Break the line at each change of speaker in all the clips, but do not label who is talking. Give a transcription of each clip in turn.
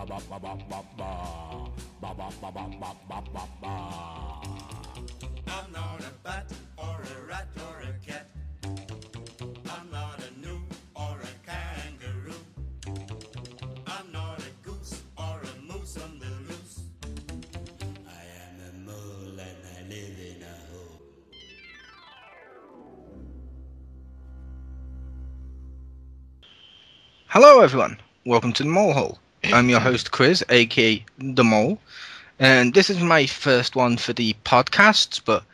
I'm not a bat or a rat or a cat. I'm not a gnu or a kangaroo. I'm not a goose or a moose on the loose. I am a mole and I live in a hole.
Hello everyone, welcome to the Mole Hole. I'm your host Chriz, aka The Mole, and this is my first one for the podcasts, but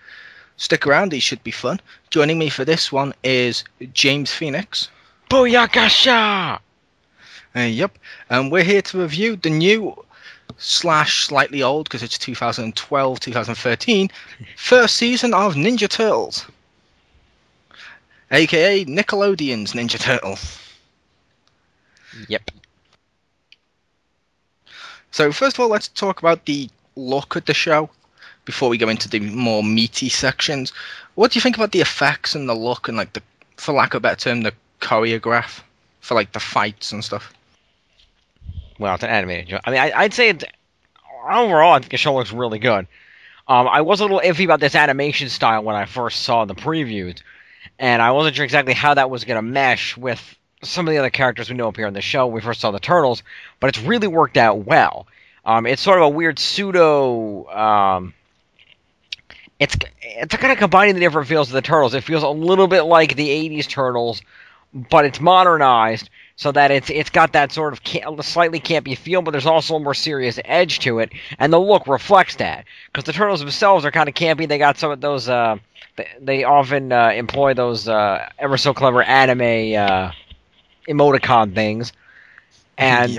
stick around, these should be fun. Joining me for this one is James Phoenix.
Booyakasha!
Yep, and we're here to review the new / slightly old, because it's 2012, 2013, first season of Ninja Turtles, aka Nickelodeon's Ninja Turtles.
Yep.
So first of all, let's talk about the look of the show before we go into the more meaty sections. What do you think about the effects and the look and, like, the, for lack of a better term, the choreograph for, like, the fights and stuff?
Well, it's an animated show. I mean, I'd say overall, I think the show looks really good. I was a little iffy about this animation style when I first saw the previews, and I wasn't sure exactly how that was going to mesh with some of the other characters we know appear in the show when we first saw the Turtles, but it's really worked out well. It's sort of a weird pseudo... It's kind of combining the different feels of the Turtles. It feels a little bit like the 80s Turtles, but it's modernized so that it's got that sort of slightly campy feel, but there's also a more serious edge to it, and the look reflects that. Because the Turtles themselves are kind of campy. They got some of those... they often employ those ever so clever anime... emoticon things, and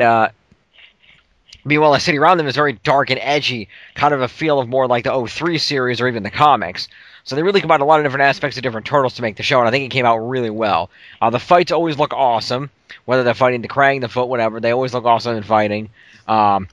meanwhile the city around them is very dark and edgy, kind of a feel of more like the 03 series or even the comics. So they really combined a lot of different aspects of different Turtles to make the show, and I think it came out really well. The fights always look awesome, whether they're fighting the Krang, the Foot, whatever. They always look awesome in fighting. I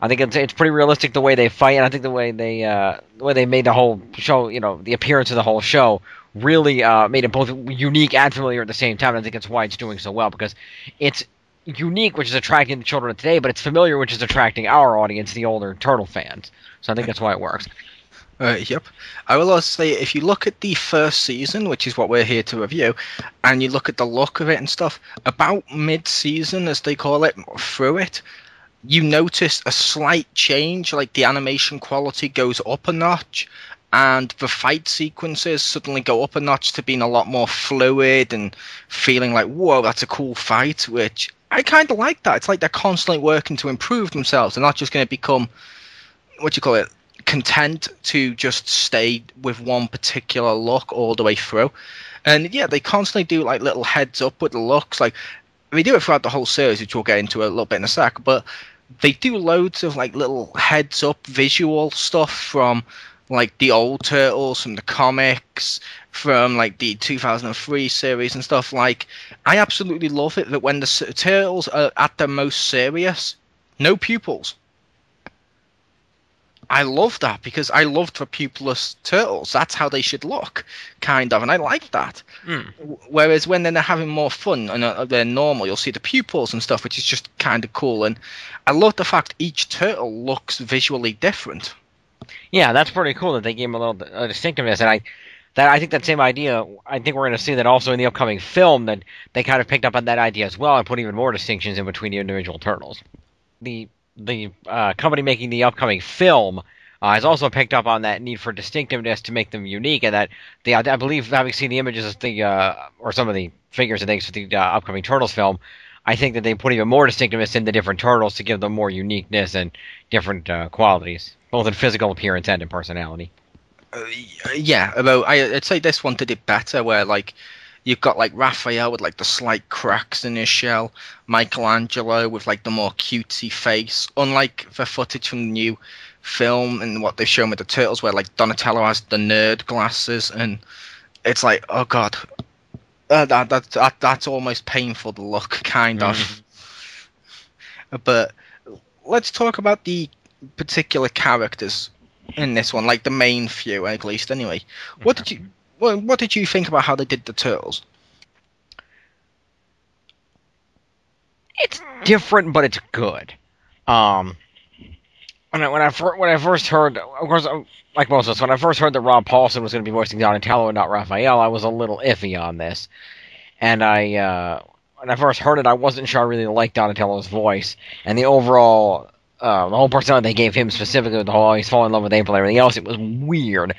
think it's pretty realistic the way they fight, and I think the way they made the whole show, the appearance of the whole show, really made it both unique and familiar at the same time. And I think that's why it's doing so well, because it's unique, which is attracting the children of today, but it's familiar, which is attracting our audience, the older Turtle fans. So I think that's why it works.
Yep. I will also say, if you look at the first season, which is what we're here to review, and you look at the look of it and stuff, about mid-season, as they call it, through it, you notice a slight change, like the animation quality goes up a notch, and the fight sequences suddenly go up a notch to being a lot more fluid and feeling like, whoa, that's a cool fight, which I kind of like that. It's like they're constantly working to improve themselves. They're not just going to become, content to just stay with one particular look all the way through. And yeah, they constantly do like little heads up with the looks. Like, they do it throughout the whole series, which we'll get into a little bit in a sec, but they do loads of like little heads up visual stuff from like the old Turtles, from the comics, from like the 2003 series and stuff. Like, I absolutely love it that when the Turtles are at their most serious, no pupils. I love that, because I loved the pupilless Turtles. That's how they should look, kind of, and I like that. Whereas when they're having more fun and they're normal, you'll see the pupils and stuff, which is just kind of cool. And I love the fact each turtle looks visually different.
Yeah, that's pretty cool that they gave them a little distinctiveness, and I think that same idea, I think we're going to see that also in the upcoming film, that they kind of picked up on that idea as well and put even more distinctions in between the individual turtles. The company making the upcoming film has also picked up on that need for distinctiveness to make them unique, and that I believe, having seen the images of or some of the figures and things for the upcoming Turtles film, I think that they put even more distinctiveness in the different turtles to give them more uniqueness and different qualities, both in physical appearance and in personality.
Yeah, although I'd say this one did it better, where like you've got like Raphael with like the slight cracks in his shell, Michelangelo with like the more cutesy face, unlike the footage from the new film and what they've shown with the Turtles, where like Donatello has the nerd glasses, and it's like, oh god, that's almost painful to look, kind of. But let's talk about the particular characters in this one, like the main few at least. Anyway, what did you think about how they did the Turtles?
It's different, but it's good. Um, when I first heard, of course, like most of us, when I first heard that Rob Paulson was going to be voicing Donatello and not Raphael, I was a little iffy on this. And when I first heard it, I wasn't sure I really liked Donatello's voice and the overall, the whole personality they gave him specifically with the whole he's falling in love with April and everything else. It was weird,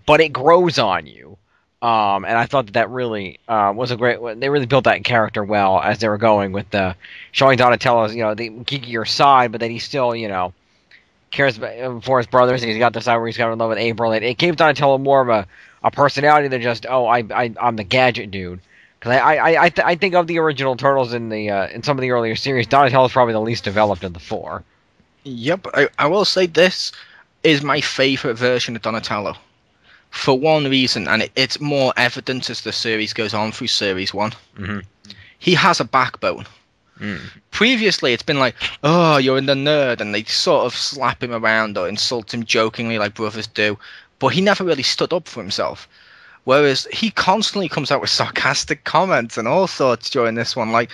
but it grows on you. And I thought that really was a great. They really built that character well as they were going with the showing Donatello's, the geekier side, but that he still, cares for his brothers. And he's got the side where he's got in love with April. It gave Donatello more of a personality than just I'm the gadget dude. Because I think of the original Turtles in some of the earlier series, Donatello is probably the least developed of the four.
Yep, I will say this is my favourite version of Donatello. For one reason, and it's more evident as the series goes on through Series 1.
Mm-hmm.
He has a backbone. Previously, it's been like, oh, you're in the nerd, and they sort of slap him around or insult him jokingly like brothers do, but he never really stood up for himself. Whereas he constantly comes out with sarcastic comments and all sorts during this one. Like,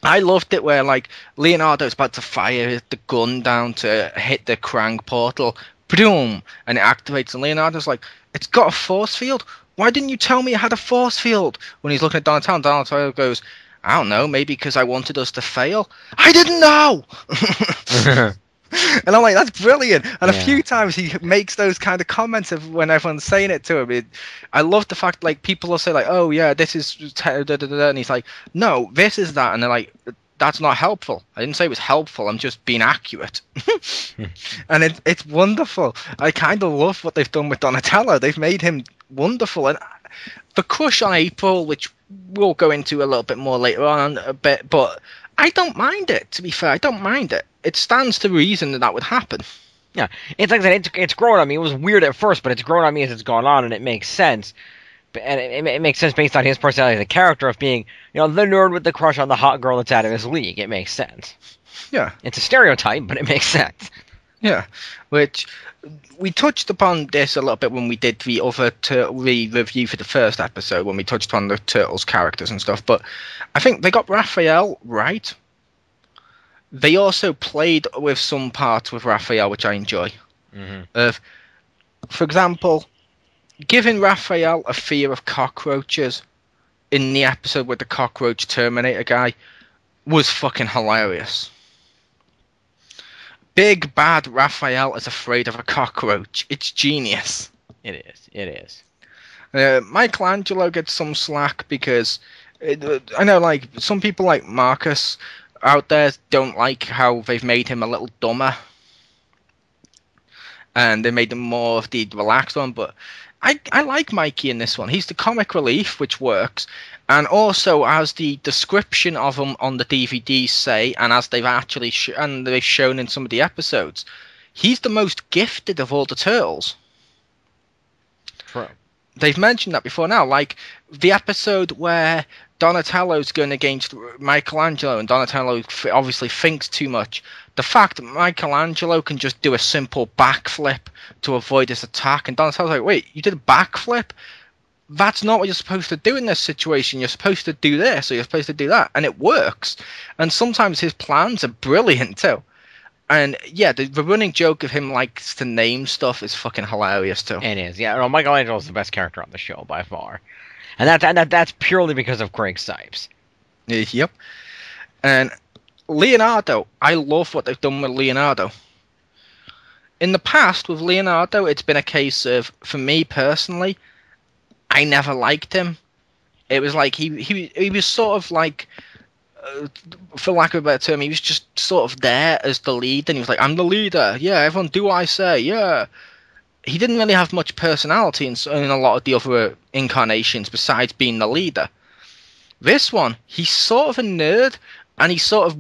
I loved it where, like, Leonardo's about to fire the gun down to hit the crank portal, boom, and it activates, and Leonardo's like, it's got a force field? Why didn't you tell me it had a force field? When he's looking at Donatello, Donatello goes, I don't know, maybe because I wanted us to fail. I didn't know! And I'm like, that's brilliant. And a few times he makes those kind of comments when everyone's saying it to him. I love the fact, like, people will say, like, oh, yeah, this is... And he's like, no, this is that. And they're like, that's not helpful. I didn't say it was helpful. I'm just being accurate. And it's wonderful. I kind of love what they've done with Donatello. They've made him wonderful. And the crush on April, which we'll go into a little bit more later on a bit, but I don't mind it, to be fair. I don't mind it. It stands to reason that would happen.
Yeah, it's like that. It's grown on me. It was weird at first, but it's grown on me as it's gone on, and it makes sense. And it makes sense based on his personality, the character of being, the nerd with the crush on the hot girl that's out of his league. It makes sense.
Yeah.
It's a stereotype, but it makes sense.
Yeah, which we touched upon this a little bit when we did the other review for the first episode, when we touched on the Turtles characters and stuff, but I think they got Raphael right. They also played with some parts with Raphael, which I enjoy. Mm-hmm. For example, giving Raphael a fear of cockroaches in the episode with the cockroach Terminator guy was fucking hilarious. Big bad Raphael is afraid of a cockroach. It's genius.
It is.
Michelangelo gets some slack because I know, like, some people like Marcus out there don't like how they've made him a little dumber, and they made him more of the relaxed one. But I like Mikey in this one. He's the comic relief, which works, and also as the description of him on the DVDs say, and as they've actually they've shown in some of the episodes, he's the most gifted of all the Turtles.
True.
They've mentioned that before now, like the episode where Donatello's going against Michelangelo, and Donatello obviously thinks too much. The fact that Michelangelo can just do a simple backflip to avoid his attack, and Donatello's like, wait, you did a backflip? That's not what you're supposed to do in this situation. You're supposed to do this, or you're supposed to do that, and it works. And sometimes his plans are brilliant too. And yeah, the running joke of him likes to name stuff is fucking hilarious too.
It is, yeah. No, Michelangelo's the best character on the show by far, and that's purely because of Craig Sipes.
Yep. And Leonardo, I love what they've done with Leonardo. In the past, with Leonardo, it's been a case of, for me personally, I never liked him. It was like he was sort of like, for lack of a better term, he was just sort of there as the lead, and he was like, I'm the leader, yeah, everyone do what I say, yeah. He didn't really have much personality in a lot of the other incarnations besides being the leader. This one, he's sort of a nerd, and he's sort of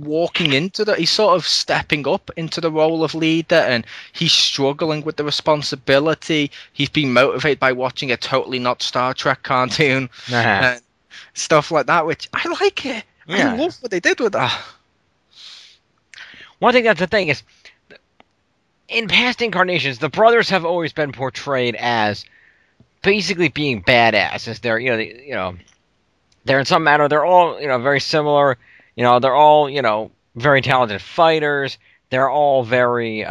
he's sort of stepping up into the role of leader, and he's struggling with the responsibility. He's being motivated by watching a totally not Star Trek cartoon, and stuff like that, which I like it. Yeah. I love what they did with that.
One thing that's the thing is, in past incarnations, the brothers have always been portrayed as basically being badasses. They're, they're in some manner, they're all, very similar. They're all, very talented fighters. They're all very,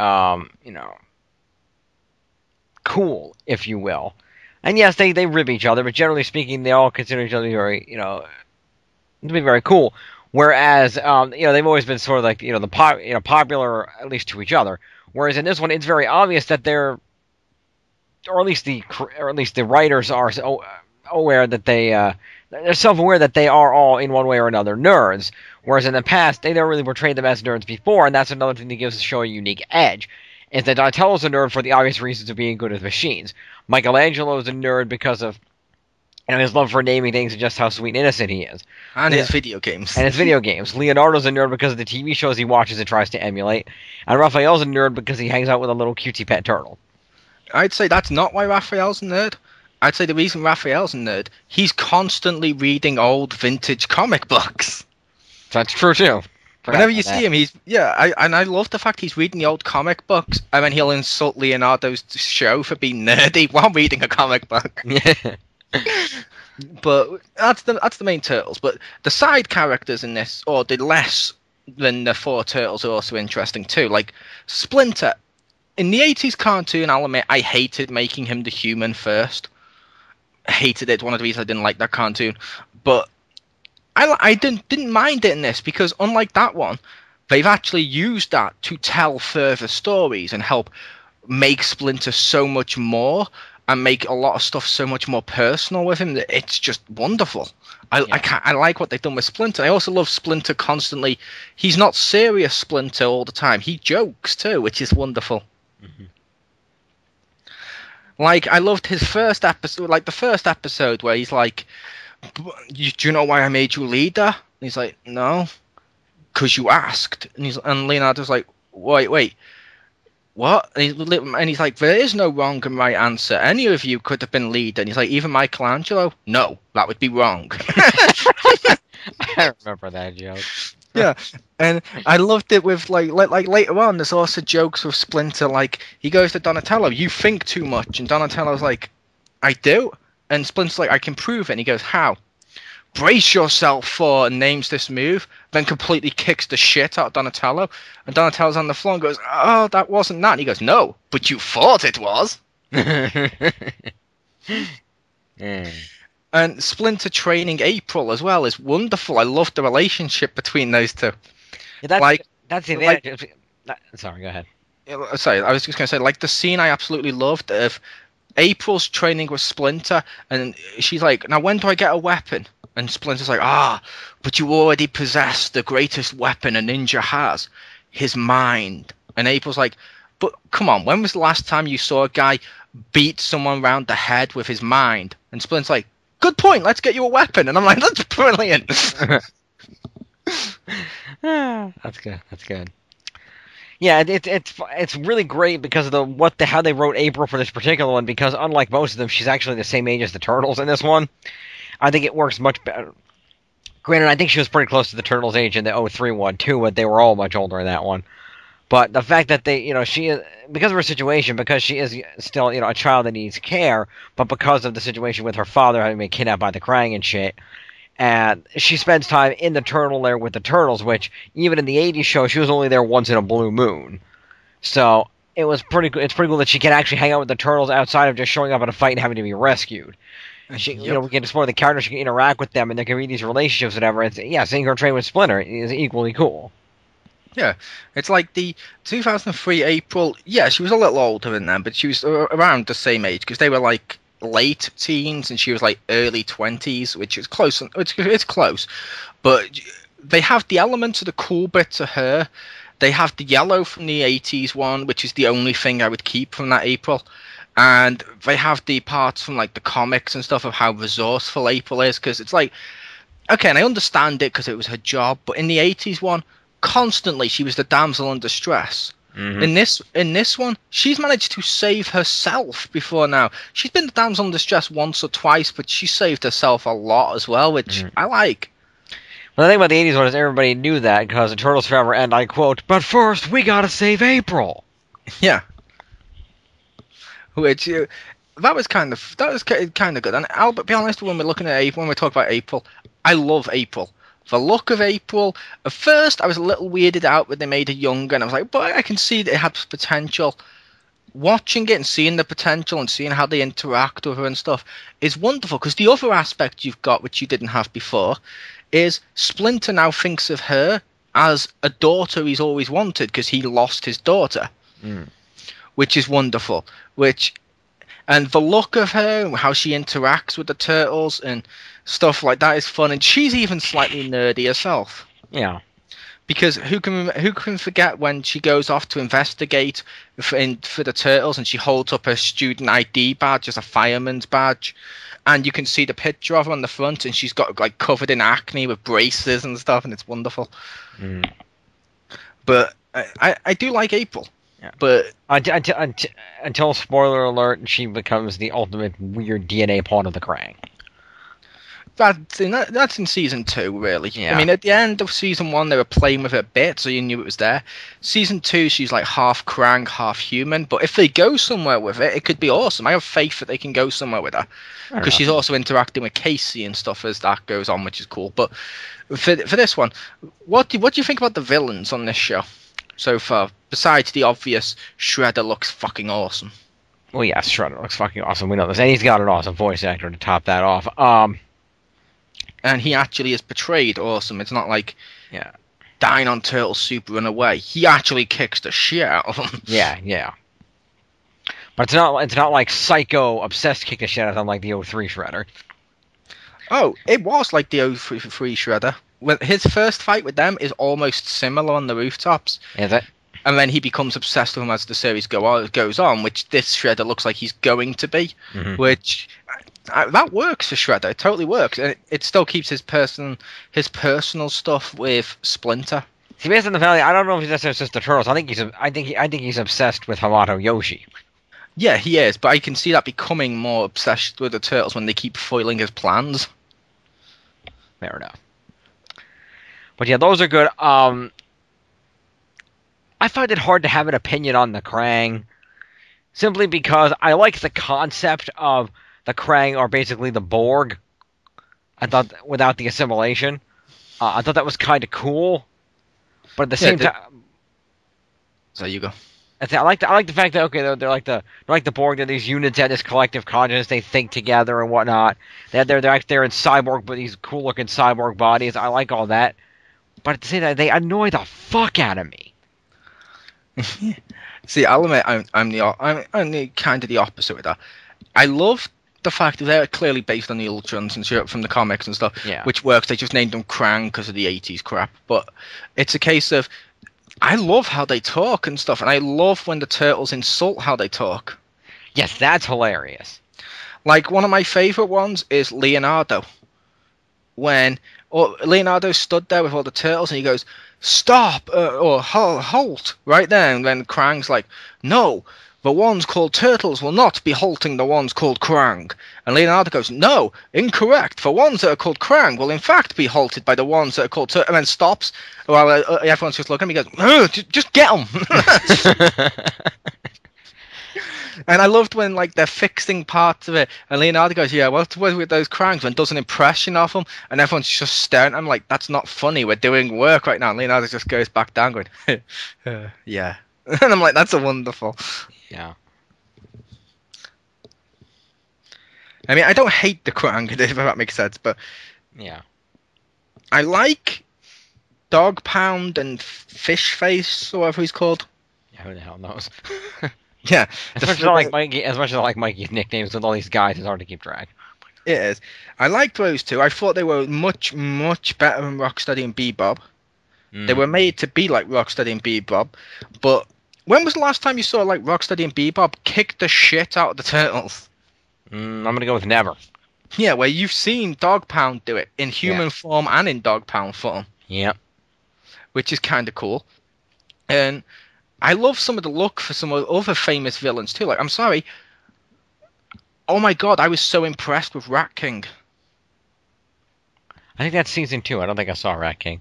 cool, if you will. And yes, they rib each other, but generally speaking, they all consider each other very, to be very cool. Whereas, they've always been sort of like, popular, at least to each other. Whereas in this one, it's very obvious that they're, or at least the writers are so aware that they're self-aware that they are all in one way or another nerds. Whereas in the past, they never really portrayed them as nerds before, and that's another thing that gives the show a unique edge. Is that Donatello's a nerd for the obvious reasons of being good with machines. Michelangelo is a nerd because of his love for naming things and just how sweet and innocent he is.
And his video games.
And his video games. Leonardo's a nerd because of the TV shows he watches and tries to emulate. And Raphael's a nerd because he hangs out with a little cutesy pet turtle.
I'd say that's not why Raphael's a nerd. I'd say the reason Raphael's a nerd, he's constantly reading old vintage comic books.
That's true too.
Whenever you see him, I love the fact he's reading the old comic books, and then he'll insult Leonardo's show for being nerdy while reading a comic book.
Yeah.
But that's the main turtles. But the side characters in this, or the less than the four turtles, are also interesting too. Like Splinter. In the 80s cartoon, I'll admit, I hated making him the human first. I hated it. One of the reasons I didn't like that cartoon. But I didn't mind it in this, because unlike that one, they've actually used that to tell further stories and help make Splinter so much more and make a lot of stuff so much more personal with him. It's just wonderful. I like what they've done with Splinter. I also love Splinter constantly. He's not serious Splinter all the time. He jokes too, which is wonderful. Mm-hmm. Like, I loved his first episode, like the first episode where he's like, do you know why I made you leader? And he's like, no, because you asked. And Leonardo's like, wait, what? And he's like, there is no wrong and right answer. Any of you could have been leader. And he's like, even Michelangelo? No, that would be wrong.
I remember that joke.
Yeah, and I loved it with like later on. There's also jokes with Splinter. Like, he goes to Donatello, you think too much, and Donatello's like, I do. And Splinter's like, I can prove it. And he goes, how? Brace yourself for, and names this move, then completely kicks the shit out of Donatello. And Donatello's on the floor and goes, oh, that wasn't that. And he goes, no, but you thought it was. And Splinter training April as well is wonderful. I love the relationship between those two.
Yeah, that's the advantage. Sorry, go ahead.
Sorry, I was just going to say, like, the scene I absolutely loved of April's training with Splinter, and she's like, now when do I get a weapon? And Splinter's like, but you already possess the greatest weapon a ninja has, his mind. And April's like, but come on, when was the last time you saw a guy beat someone round the head with his mind? And Splinter's like, good point, let's get you a weapon. And I'm like, that's brilliant.
That's good. Yeah, it's really great because of how they wrote April for this particular one, because unlike most of them, she's actually the same age as the Turtles in this one. I think it works much better. Granted, I think she was pretty close to the Turtles' age in the 03 one too, but they were all much older in that one. But the fact that she is, because of her situation, because she is still, a child that needs care, but because of the situation with her father having been kidnapped by the Krang and shit, and she spends time in the turtle lair with the turtles, which even in the 80s show, she was only there once in a blue moon. So it's pretty cool that she can actually hang out with the turtles outside of just showing up in a fight and having to be rescued. She, we can explore the characters, she can interact with them, and there can be these relationships, whatever. Seeing her train with Splinter is equally cool.
Yeah, it's like the 2003 April. Yeah, she was a little older than them, but she was around the same age, because they were like late teens and she was like early 20s, which is close. It's close, but they have the elements of the cool bit to her. They have the yellow from the 80s one, which is the only thing I would keep from that April. And they have the parts from like the comics and stuff of how resourceful April is, because it's like, okay, and I understand it because it was her job, but in the 80s one, constantly she was the damsel in distress. Mm-hmm. In this one, she's managed to save herself before now. She's been the damsel in distress once or twice, but she saved herself a lot as well, which I like.
Well, the thing about the 80s one is everybody knew that, because the Turtles Forever, and I quote, but first we gotta save April.
Yeah. Which that was kind of good. And I'll be honest, when we're talking about April, I love April. The look of April, at first I was a little weirded out when they made her younger, and I was like, but I can see that it has potential. Watching it and seeing the potential and seeing how they interact with her and stuff is wonderful, because the other aspect you've got, which you didn't have before, is Splinter now thinks of her as a daughter he's always wanted, because he lost his daughter, which is wonderful. And the look of her, and how she interacts with the turtles and stuff like that is fun, and she's even slightly nerdy herself.
Yeah.
Because who can forget when she goes off to investigate for the turtles, and she holds up her student ID badge as a fireman's badge, and you can see the picture of her on the front, and she's got like covered in acne with braces and stuff, and it's wonderful. But I do like April.
Yeah.
But
until spoiler alert, she becomes the ultimate weird DNA pawn of the Krang.
That's in season 2, really.
Yeah.
I mean, at the end of season 1, they were playing with it a bit, so you knew it was there. Season 2, she's like half Krang, half human. But if they go somewhere with it, it could be awesome. I have faith that they can go somewhere with her, because she's also interacting with Casey and stuff as that goes on, which is cool. But for this one, what do you think about the villains on this show so far? Besides the obvious, Shredder looks fucking awesome.
Well, yeah, Shredder looks fucking awesome. We know this, and he's got an awesome voice actor to top that off.
And he actually is portrayed awesome. It's not like dying on turtle soup, run away. He actually kicks the shit out of him.
Yeah. But it's not like psycho obsessed kick the shit out of him like the 03 Shredder.
Oh, it was like the 03 Shredder. When his first fight with them is almost similar on the rooftops.
Is it?
And then he becomes obsessed with him as the series goes on, which this Shredder looks like he's going to be. Which that works for Shredder. It totally works, and it still keeps his personal stuff with Splinter.
See, based on the family, I don't know if he's just the Turtles. I think he's obsessed with Hamato Yoshi.
Yeah, he is, but I can see that becoming more obsessed with the Turtles when they keep foiling his plans.
Fair enough. But yeah, those are good. I find it hard to have an opinion on the Krang, simply because I like the concept of the Krang are basically the Borg. I thought without the assimilation, I thought that was kind of cool. But at the same time,
so you go.
I like the fact that they're like the Borg. They're these units that have this collective consciousness. They think together and whatnot. They're in cyborg, but these cool looking cyborg bodies. I like all that. But at the same time, they annoy the fuck out of me.
See, I'll admit I'm the kind of the opposite with that. I love the fact that they're clearly based on the Ultrons and shit from the comics and stuff, which works. They just named them Krang because of the 80s crap. But it's a case of, I love how they talk and stuff, and I love when the Turtles insult how they talk.
Yes, that's hilarious.
Like, one of my favourite ones is Leonardo. When Leonardo stood there with all the Turtles, and he goes, "Stop!" Or "Halt!" right there, and then Krang's like, "No, the ones called Turtles will not be halting the ones called Krang." And Leonardo goes, "No, incorrect. The ones that are called Krang will in fact be halted by the ones that are called Turtles." And then stops while everyone's just looking at him. He goes, "Just get them." And I loved when, like, they're fixing parts of it, and Leonardo goes, "Yeah, what's with those Krangs?" and does an impression of them, and everyone's just staring at him like, "That's not funny. We're doing work right now." And Leonardo just goes back down going, "Yeah." And I'm like, that's a wonderful.
Yeah.
I mean, I don't hate the Krang, if that makes sense, but
yeah,
I like Dog Pound and Fish Face, or whatever he's called.
Yeah, who the hell knows?
Yeah.
As much as I like Mikey's nicknames with all these guys, it's hard to keep track.
It is. I liked those two. I thought they were much, much better than Rocksteady and Bebop. They were made to be like Rocksteady and Bebop, but when was the last time you saw like Rocksteady and Bebop kick the shit out of the Turtles?
I'm gonna go with never.
Yeah, where you've seen Dog Pound do it in human form and in Dog Pound form.
Yep.
Which is kind of cool. And I love some of the look for some of the other famous villains too. Like, I'm sorry. Oh my god, I was so impressed with Rat King.
I think that's season 2. I don't think I saw Rat King.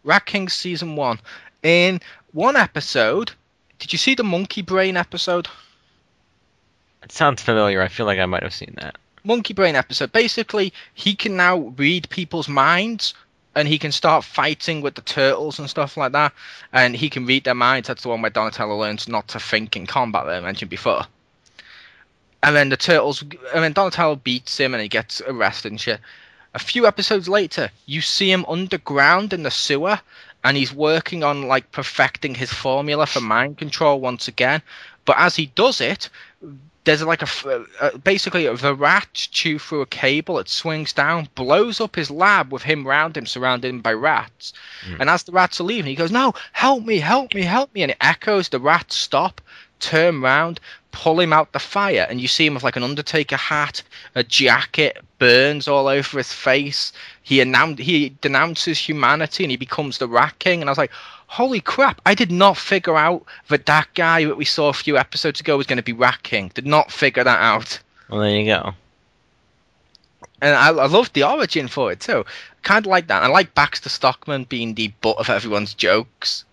Rat King season 1. In one episode, did you see the Monkey Brain episode?
It sounds familiar. I feel like I might have seen that.
Monkey Brain episode. Basically, he can now read people's minds and he can start fighting with the turtles and stuff like that, and he can read their minds. That's the one where Donatello learns not to think in combat that I mentioned before. And then Donatello beats him and he gets arrested and shit. A few episodes later, you see him underground in the sewer, and he's working on like perfecting his formula for mind control once again. But as he does it, there's like basically the rats chew through a cable. It swings down, blows up his lab with him around him, surrounded him by rats. And as the rats are leaving, he goes, "No, help me, help me, help me!" And it echoes. The rats stop, turn round, pull him out the fire, and you see him with like an Undertaker hat, a jacket, burns all over his face. He denounces humanity and he becomes the Rat King. And I was like, holy crap, I did not figure out that guy that we saw a few episodes ago was going to be Rat King. Did not figure that out.
Well, there you go.
And I loved the origin for it too. Kind of like that. I like Baxter Stockman being the butt of everyone's jokes.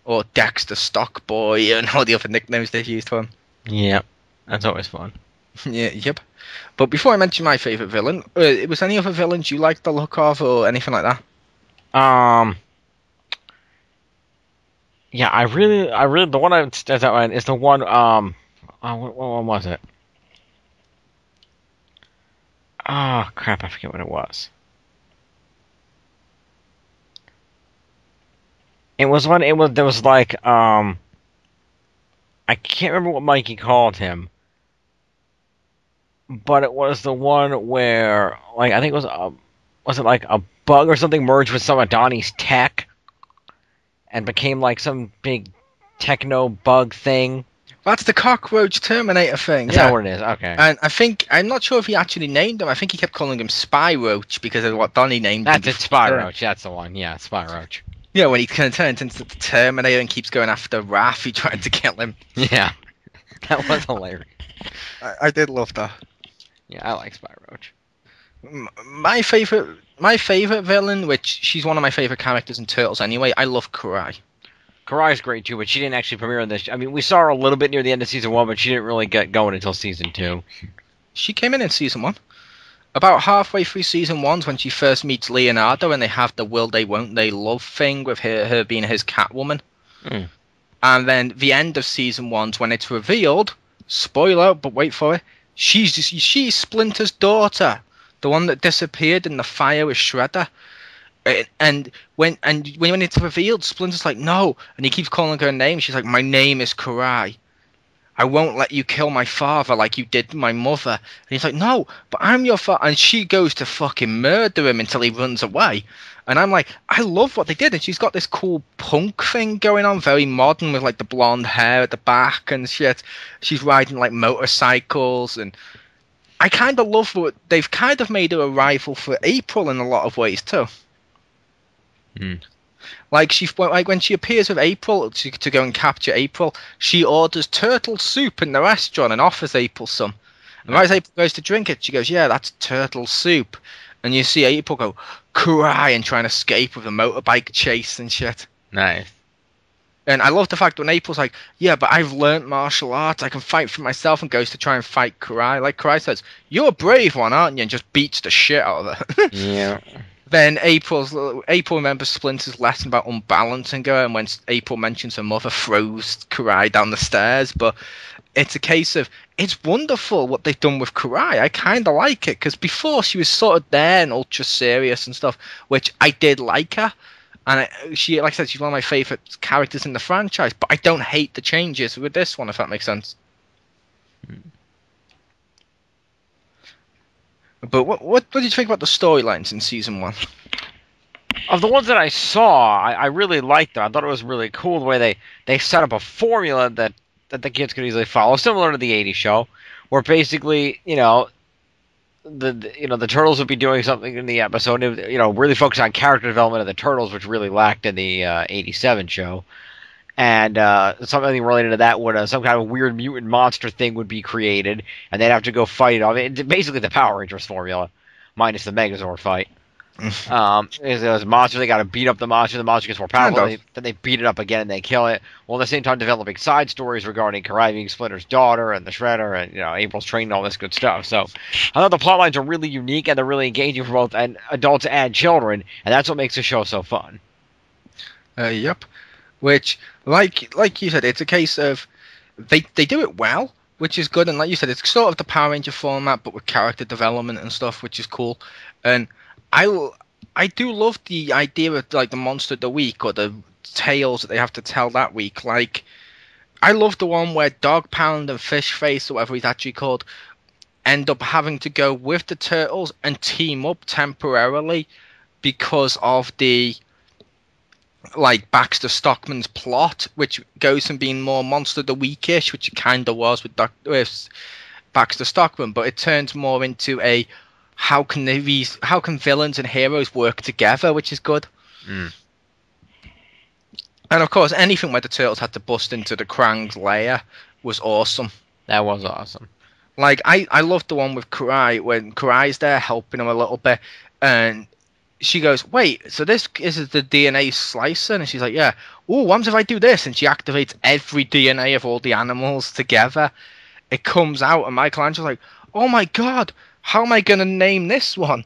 Or Dexter Stockboy and all the other nicknames they've used for him.
Yep, that's always fun.
Yep. But before I mention my favourite villain, was any other villains you liked the look of or anything like that?
Yeah, I really, the one that stands out is the one, what one was it? Oh, crap, I forget what it was. There was like, I can't remember what Mikey called him, but it was the one where, like, I think it was it like a bug or something merged with some of Donnie's tech and became like some big techno bug thing?
That's the cockroach Terminator thing.
Is that what it is? Okay.
And I'm not sure if he actually named him. I think he kept calling him Spy Roach because of what Donnie named him.
That's it, Spy Roach. That's the one. Yeah, Spy Roach.
Yeah, when he kind of turns into the Terminator and keeps going after Raph, he tried to kill him.
Yeah, that was hilarious.
I did love that.
Yeah, I like Spy Roach.
My favorite villain, which she's one of my favorite characters in Turtles anyway. I love Karai.
Karai's great too, but she didn't actually premiere in this. I mean, we saw her a little bit near the end of season 1, but she didn't really get going until season 2.
She came in season 1. About halfway through season 1 when she first meets Leonardo and they have the will they won't they love thing with her being his Catwoman. And then the end of season 1 when it's revealed, spoiler, but wait for it, she's Splinter's daughter, the one that disappeared in the fire with Shredder. And when it's revealed, Splinter's like, no, and he keeps calling her name. She's like, my name is Karai. I won't let you kill my father like you did my mother. And he's like, no, but I'm your father. And she goes to fucking murder him until he runs away. And I'm like, I love what they did. And she's got this cool punk thing going on, very modern with like the blonde hair at the back and shit. She's riding like motorcycles. And I kind of love what they've kind of made her a rival for April in a lot of ways too. Like when she appears with April to go and capture April, she orders turtle soup in the restaurant and offers April some. And right as April goes to drink it, she goes, "Yeah, that's turtle soup." And you see April go, "Cry," and try and escape with a motorbike chase and shit.
Nice.
And I love the fact when April's like, "Yeah, but I've learnt martial arts. I can fight for myself," and goes to try and fight Karai. Like Karai says, "You're a brave one, aren't you?" and just beats the shit out of her.
Yeah.
Then April remembers Splinter's lesson about unbalancing her, and when April mentions her mother, throws Karai down the stairs. But it's a case of, it's wonderful what they've done with Karai. I kind of like it, because before she was sort of there and ultra serious and stuff, which I did like her. And she, like I said, she's one of my favourite characters in the franchise, but I don't hate the changes with this one, if that makes sense. But what did you think about the storylines in season 1?
Of the ones that I saw, I really liked them. I thought it was really cool the way they set up a formula that the kids could easily follow, similar to the '80s show, where basically, the Turtles would be doing something in the episode, really focus on character development of the Turtles, which really lacked in the '87 show. And something related to that would some kind of weird mutant monster thing would be created, and they'd have to go fight it off. Basically, the Power Rangers formula, minus the Megazord fight. There's a monster, they gotta beat up the monster gets more
Kind
powerful,
of.
then they beat it up again and they kill it, while at the same time developing side stories regarding Karai being Splinter's daughter and the Shredder and, April's training, all this good stuff. So I thought the plot lines are really unique and they're really engaging for both adults and children, and that's what makes the show so fun.
Yep. Which, like you said, it's a case of they do it well, which is good. And like you said, it's sort of the Power Ranger format, but with character development and stuff, which is cool. And I do love the idea of like the monster of the week or the tales that they have to tell that week. Like, I love the one where Dog Pound and Fish Face, or whatever he's actually called, end up having to go with the turtles and team up temporarily because of the like Baxter Stockman's plot, which goes from being more Monster of the Weekish, which it kind of was with Baxter Stockman, but it turns more into a how can villains and heroes work together, which is good.
Mm.
And of course, anything where the turtles had to bust into the Krang's lair was awesome.
That was awesome.
Like I loved the one with Karai when Karai's there helping him a little bit, and she goes, "Wait, so this is the DNA slicer?" And she's like, "Yeah." "Oh, what if I do this?" And she activates every DNA of all the animals together. It comes out, and Michelangelo's like, "Oh my god, how am I gonna name this one?"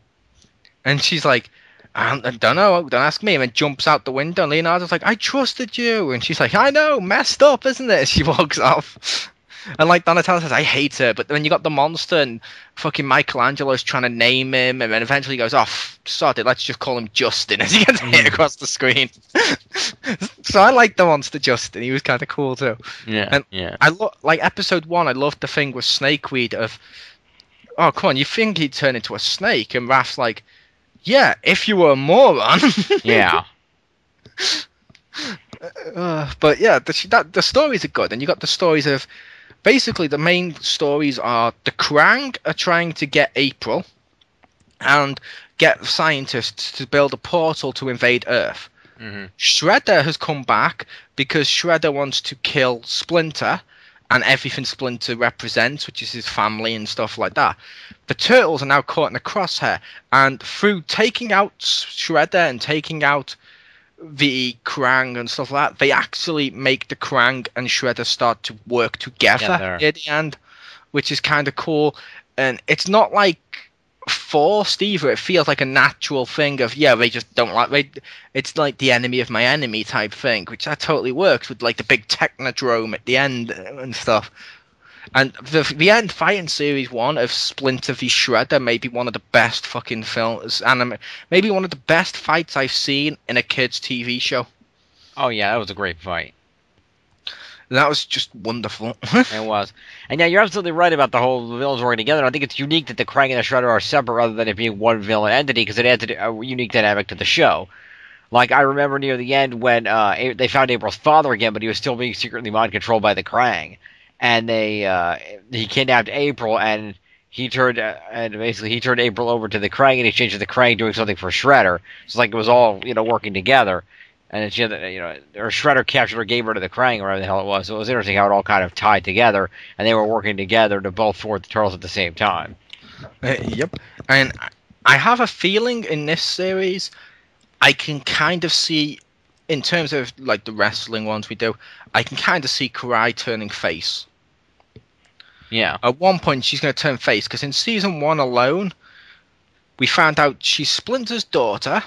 And she's like, I don't know, don't ask me. And then jumps out the window, and Leonardo's like, "I trusted you." And she's like, "I know, messed up, isn't it?" She walks off. And like Donatello says, I hate her. But then you got the monster, and fucking Michelangelo's trying to name him, and then eventually he goes, "Oh, sod it, let's just call him Justin," as he gets hit across the screen. So I like the monster Justin. He was kind of cool too.
Yeah,
And
yeah.
I like episode 1. I loved the thing with Snakeweed of, "Oh, come on, you think he'd turn into a snake?" And Raph's like, "Yeah, if you were a moron."
Yeah.
But yeah, the stories are good, and you got the stories of. Basically, the main stories are the Krang are trying to get April and get scientists to build a portal to invade Earth.
Mm-hmm.
Shredder has come back because Shredder wants to kill Splinter and everything Splinter represents, which is his family and stuff like that. The Turtles are now caught in a crosshair, and through taking out Shredder and taking out the Krang and stuff like that, they actually make the Krang and Shredder start to work together at the end, which is kind of cool. And it's not like forced either. It feels like a natural thing of, yeah, they just don't like it's like the enemy of my enemy type thing, which that totally works with like the big Technodrome at the end and stuff. And the end fight in Series 1 of Splinter v Shredder may be one of the best fucking films, maybe one of the best fights I've seen in a kid's TV show.
Oh yeah, that was a great fight.
That was just wonderful.
It was. And yeah, you're absolutely right about the whole villains working together. I think it's unique that the Krang and the Shredder are separate rather than it being one villain entity, because it adds a unique dynamic to the show. Like, I remember near the end when they found April's father again, but he was still being secretly mind-controlled by the Krang. And he kidnapped April, and he turned April over to the Krang in exchange for the Krang doing something for Shredder. So like it was all working together, and she had or Shredder captured or gave her to the Krang, or whatever the hell it was. So it was interesting how it all kind of tied together, and they were working together to both thwart the Turtles at the same time.
Yep, and I have a feeling in this series, I can kind of see. In terms of like the wrestling ones we do, I can kind of see Karai turning face.
Yeah.
At one point, she's going to turn face because in season 1 alone, we found out she's Splinter's daughter,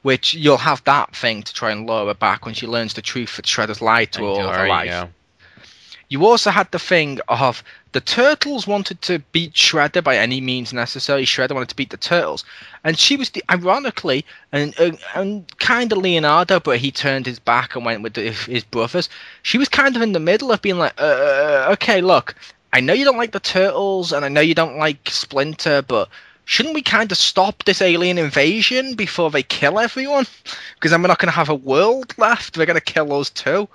which you'll have that thing to try and lure her back when she learns the truth that Shredder's lied to her all her life.
Yeah.
You also had the thing of the Turtles wanted to beat Shredder by any means necessary. Shredder wanted to beat the Turtles. And she was, ironically, and kind of Leonardo, but he turned his back and went with his brothers. She was kind of in the middle of being like, okay, look, I know you don't like the Turtles, and I know you don't like Splinter, but shouldn't we kind of stop this alien invasion before they kill everyone? Because then we're not going to have a world left. They're going to kill us too.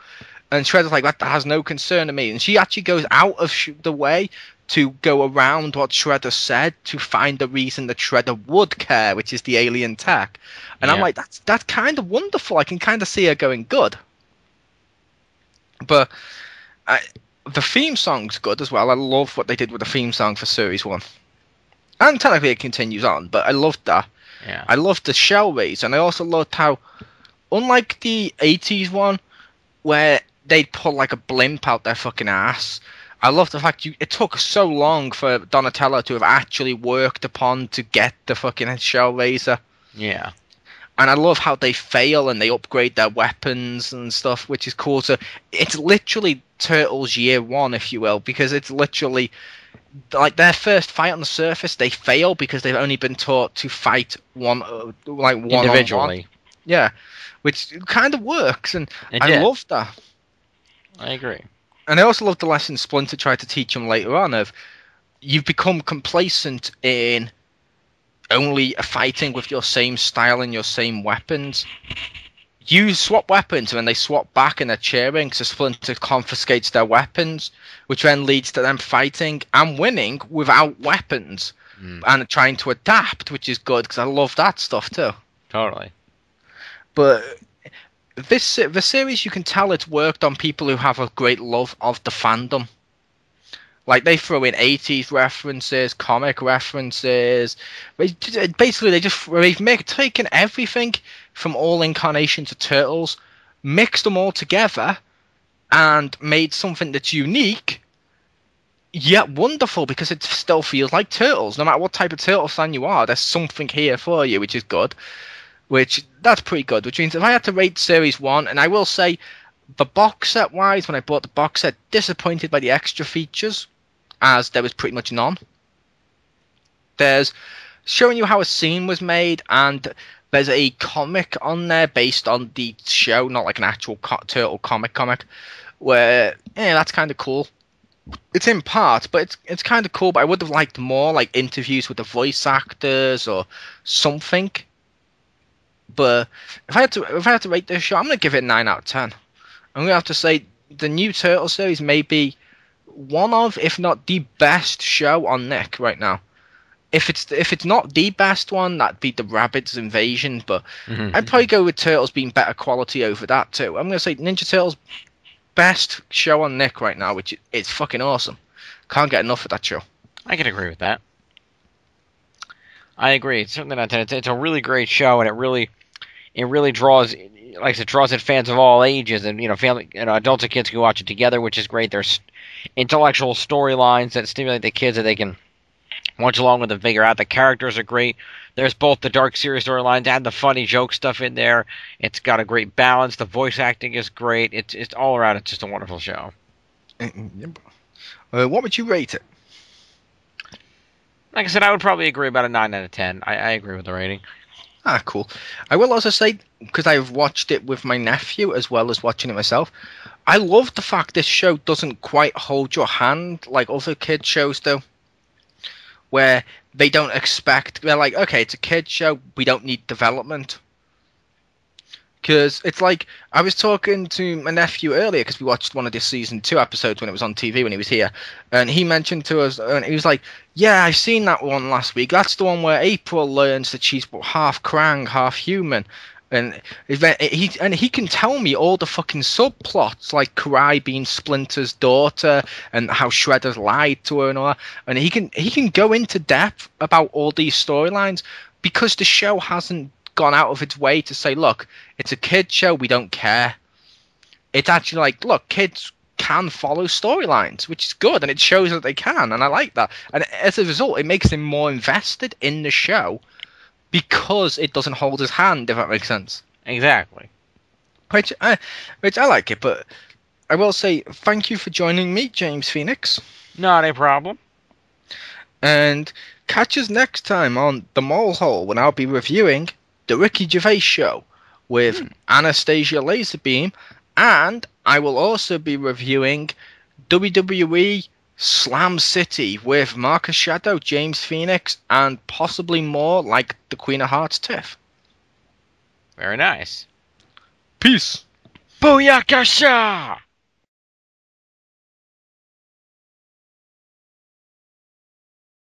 And Shredder's like, that has no concern to me. And she actually goes out of the way to go around what Shredder said to find the reason that Shredder would care, which is the alien tech. And I'm like, that's kind of wonderful. I can kind of see her going good. But the theme song's good as well. I love what they did with the theme song for Series 1. And technically it continues on, but I loved that.
Yeah.
I loved the shell raise, and I also loved how, unlike the 80s one, where they'd pull like a blimp out their fucking ass, I love the fact it took so long for Donatello to have actually worked upon to get the fucking shell raiser.
Yeah.
And I love how they fail and they upgrade their weapons and stuff, which is cool. So it's literally Turtles Year One, if you will, because it's literally like their first fight on the surface. They fail because they've only been taught to fight one
Individually.
on one. Yeah, which kind of works, and
It
I
did.
love that.
I agree.
And I also love the lesson Splinter tried to teach them later on of you've become complacent in only fighting with your same style and your same weapons. You swap weapons and when they swap back and they're cheering, so Splinter confiscates their weapons, which then leads to them fighting and winning without weapons and trying to adapt, which is good because I love that stuff too.
Totally.
But the series, you can tell it's worked on people who have a great love of the fandom. Like, they throw in 80s references, comic references. Basically, they've taken everything from all incarnations of Turtles, mixed them all together, and made something that's unique, yet wonderful, because it still feels like Turtles. No matter what type of Turtle fan you are, there's something here for you, which is good. That's pretty good. Which means if I had to rate Series 1, and I will say, the box set-wise, when I bought the box set, disappointed by the extra features, as there was pretty much none. There's showing you how a scene was made, and there's a comic on there based on the show, not like an actual Turtle comic, where, that's kind of cool. It's in part, but it's kind of cool, but I would have liked more, like interviews with the voice actors or something. But if I had to rate this show, I'm going to give it a 9 out of 10. I'm going to have to say the new Turtle series may be one of, if not the best show on Nick right now. If it's not the best one, that'd be the Rabbids Invasion, but I'd probably go with Turtles being better quality over that too. I'm going to say Ninja Turtles best show on Nick right now, which is fucking awesome. Can't get enough of that show.
I can agree with that. I agree. It's certainly not 10. It's a really great show, and it really draws, like I said, draws in fans of all ages, and family, adults and kids can watch it together, which is great. There's intellectual storylines that stimulate the kids that they can watch along with and figure out. The characters are great. There's both the dark, serious storylines and the funny joke stuff in there. It's got a great balance. The voice acting is great. It's all around. It's just a wonderful show.
What would you rate it?
Like I said, I would probably agree about a 9 out of 10. I agree with the rating.
Ah, cool. I will also say, because I've watched it with my nephew as well as watching it myself, I love the fact this show doesn't quite hold your hand like other kids shows do. Where they don't expect, they're like, okay, it's a kids show, we don't need development. Because it's like, I was talking to my nephew earlier, because we watched one of the season 2 episodes when it was on TV when he was here, and he mentioned to us, and he was like, yeah, I've seen that one last week. That's the one where April learns that she's half Krang, half human. And he can tell me all the fucking subplots, like Karai being Splinter's daughter and how Shredder's lied to her and all that. And he can go into depth about all these storylines because the show hasn't gone out of its way to say, look, it's a kid show, we don't care. It's actually like, look, kids can follow storylines, which is good, and it shows that they can, and I like that. And as a result, it makes him more invested in the show because it doesn't hold his hand, if that makes sense.
Exactly.
Which I like it, but I will say thank you for joining me, James Phoenix.
Not a problem.
And catch us next time on The Mole Hole when I'll be reviewing The Ricky Gervais Show with Anastasia Laserbeam, and I will also be reviewing WWE Slam City with Marcus Shadow, James Phoenix, and possibly more like the Queen of Hearts Tiff.
Very nice.
Peace.
Booyakasha!